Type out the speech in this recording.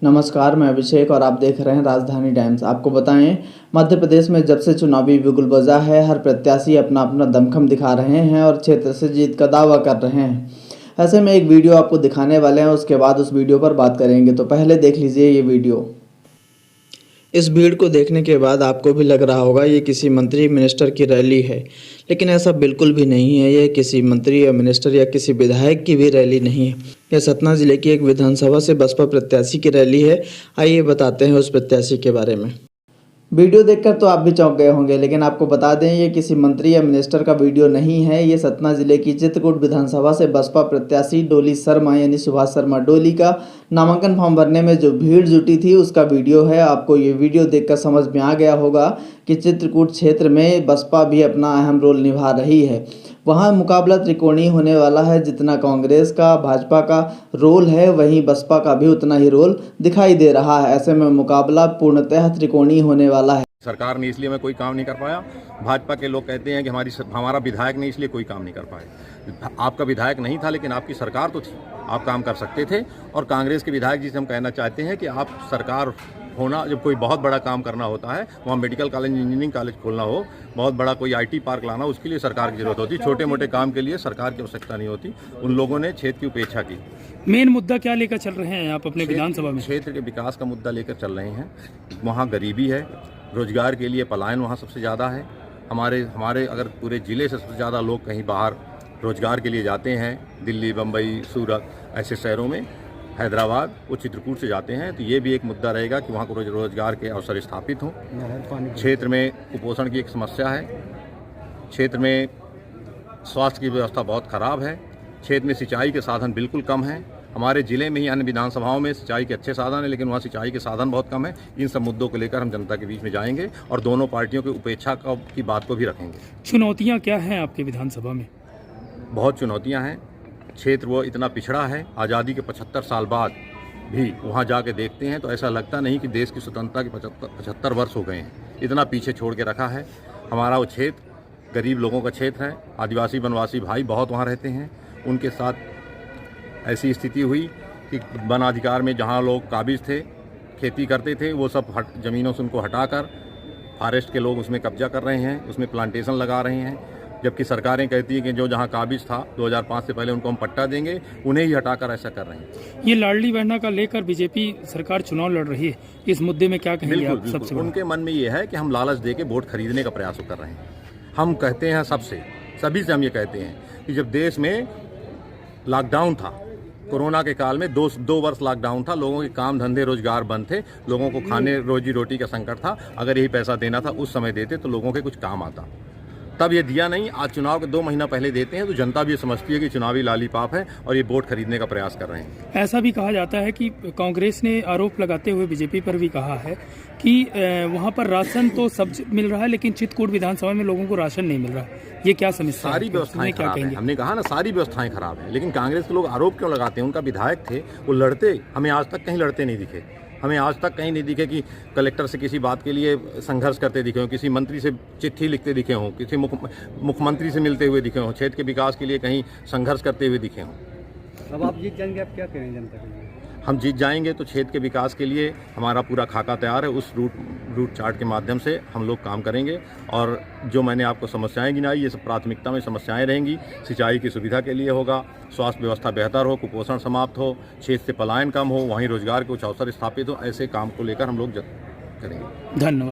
नमस्कार, मैं अभिषेक और आप देख रहे हैं राजधानी टाइम्स। आपको बताएं, मध्य प्रदेश में जब से चुनावी बिगुल बजा है, हर प्रत्याशी अपना अपना दमखम दिखा रहे हैं और क्षेत्र से जीत का दावा कर रहे हैं। ऐसे में एक वीडियो आपको दिखाने वाले हैं, उसके बाद उस वीडियो पर बात करेंगे। तो पहले देख लीजिए ये वीडियो। इस भीड़ को देखने के बाद आपको भी लग रहा होगा ये किसी मंत्री मिनिस्टर की रैली है, लेकिन ऐसा बिल्कुल भी नहीं है। ये किसी मंत्री या मिनिस्टर या किसी विधायक की भी रैली नहीं है। यह सतना जिले की एक विधानसभा से बसपा प्रत्याशी की रैली है। आइए बताते हैं उस प्रत्याशी के बारे में। वीडियो देखकर तो आप भी चौंक गए होंगे, लेकिन आपको बता दें ये किसी मंत्री या मिनिस्टर का वीडियो नहीं है। ये सतना जिले की चित्रकूट विधानसभा से बसपा प्रत्याशी डोली शर्मा यानी सुभाष शर्मा डोली का नामांकन फॉर्म भरने में जो भीड़ जुटी थी उसका वीडियो है। आपको ये वीडियो देखकर समझ में आ गया होगा कि चित्रकूट क्षेत्र में बसपा भी अपना अहम रोल निभा रही है। वहाँ मुकाबला त्रिकोणीय होने वाला है। जितना कांग्रेस का भाजपा का रोल है, वहीं बसपा का भी उतना ही रोल दिखाई दे रहा है। ऐसे में मुकाबला पूर्णतः त्रिकोणीय होने वाला है। सरकार ने इसलिए मैं कोई काम नहीं कर पाया। भाजपा के लोग कहते हैं कि हमारा विधायक ने इसलिए कोई काम नहीं कर पाए। आपका विधायक नहीं था, लेकिन आपकी सरकार तो थी, आप काम कर सकते थे। और कांग्रेस के विधायक जिसे हम कहना चाहते हैं कि आप सरकार होना, जब कोई बहुत बड़ा काम करना होता है, वहाँ मेडिकल कॉलेज, इंजीनियरिंग कॉलेज खोलना हो, बहुत बड़ा कोई IT पार्क लाना, उसके लिए सरकार की जरूरत होती। छोटे मोटे काम के लिए सरकार की आवश्यकता नहीं होती। उन लोगों ने क्षेत्र की उपेक्षा की। मेन मुद्दा क्या लेकर चल रहे हैं आप अपने विधानसभा में? क्षेत्र के विकास का मुद्दा लेकर चल रहे हैं। वहाँ गरीबी है, रोजगार के लिए पलायन वहाँ सबसे ज़्यादा है। हमारे अगर पूरे ज़िले से सबसे ज़्यादा लोग कहीं बाहर रोजगार के लिए जाते हैं, दिल्ली, बम्बई, सूरत, ऐसे शहरों में, हैदराबाद, वो चित्रकूट से जाते हैं। तो ये भी एक मुद्दा रहेगा कि वहाँ को रोजगार के अवसर स्थापित हों। क्षेत्र में कुपोषण की एक समस्या है। क्षेत्र में स्वास्थ्य की व्यवस्था बहुत ख़राब है। क्षेत्र में सिंचाई के साधन बिल्कुल कम हैं। हमारे ज़िले में ही अन्य विधानसभाओं में सिंचाई के अच्छे साधन हैं, लेकिन वहाँ सिंचाई के साधन बहुत कम है। इन सब मुद्दों को लेकर हम जनता के बीच में जाएंगे और दोनों पार्टियों की उपेक्षा की बात को भी रखेंगे। चुनौतियाँ क्या हैं आपके विधानसभा में? बहुत चुनौतियाँ हैं। क्षेत्र वो इतना पिछड़ा है, आज़ादी के 75 साल बाद भी वहाँ जाके देखते हैं तो ऐसा लगता नहीं कि देश की स्वतंत्रता के 75 वर्ष हो गए हैं। इतना पीछे छोड़ के रखा है हमारा वो क्षेत्र। गरीब लोगों का क्षेत्र है। आदिवासी वनवासी भाई बहुत वहाँ रहते हैं। उनके साथ ऐसी स्थिति हुई कि वन अधिकार में जहाँ लोग काबिज थे, खेती करते थे, वो सब ज़मीनों से उनको हटाकर फॉरेस्ट के लोग उसमें कब्जा कर रहे हैं, उसमें प्लांटेशन लगा रहे हैं। जबकि सरकारें कहती हैं कि जो जहाँ काबिज था 2005 से पहले उनको हम पट्टा देंगे, उन्हें ही हटाकर ऐसा कर रहे हैं। ये लाडली बहना का लेकर बीजेपी सरकार चुनाव लड़ रही है, इस मुद्दे में क्या कहेंगे आप? सबसे उनके मन में ये है कि हम लालच दे के वोट खरीदने का प्रयास कर रहे हैं। हम कहते हैं सभी से हम ये कहते हैं कि जब देश में लॉकडाउन था, कोरोना के काल में दो वर्ष लॉकडाउन था, लोगों के काम धंधे रोजगार बंद थे, लोगों को खाने रोजी रोटी का संकट था। अगर यही पैसा देना था उस समय देते तो लोगों के कुछ काम आता। तब ये दिया नहीं। आज चुनाव के 2 महीना पहले देते हैं तो जनता भी ये समझती है कि चुनावी लालीपाप है और ये वोट खरीदने का प्रयास कर रहे हैं। ऐसा भी कहा जाता है कि कांग्रेस ने आरोप लगाते हुए बीजेपी पर भी कहा है कि वहाँ पर राशन तो सब मिल रहा है, लेकिन चित्रकूट विधानसभा में लोगों को राशन नहीं मिल रहा। ये क्या समस्या? सारी व्यवस्थाएं खराब है। हमने कहा ना, सारी व्यवस्थाएं खराब है। लेकिन कांग्रेस के लोग आरोप क्यों लगाते हैं? उनका विधायक थे, वो लड़ते, हमें आज तक कहीं लड़ते नहीं दिखे। हमें आज तक कहीं नहीं दिखे कि कलेक्टर से किसी बात के लिए संघर्ष करते दिखे हों, किसी मंत्री से चिट्ठी लिखते दिखे हों, किसी मुख्यमंत्री से मिलते हुए दिखे हों, क्षेत्र के विकास के लिए कहीं संघर्ष करते हुए दिखे हों। अब आप जीत जाएंगे, आप क्या करें जनता के लिए? हम जीत जाएंगे तो क्षेत्र के विकास के लिए हमारा पूरा खाका तैयार है। उस रूट चार्ट के माध्यम से हम लोग काम करेंगे। और जो मैंने आपको समस्याएं गिनाई, ये सब प्राथमिकता में समस्याएं रहेंगी। सिंचाई की सुविधा के लिए होगा, स्वास्थ्य व्यवस्था बेहतर हो, कुपोषण समाप्त हो, क्षेत्र से पलायन कम हो, वहीं रोजगार के कुछ अवसर स्थापित हो। ऐसे काम को लेकर हम लोग करेंगे। धन्यवाद।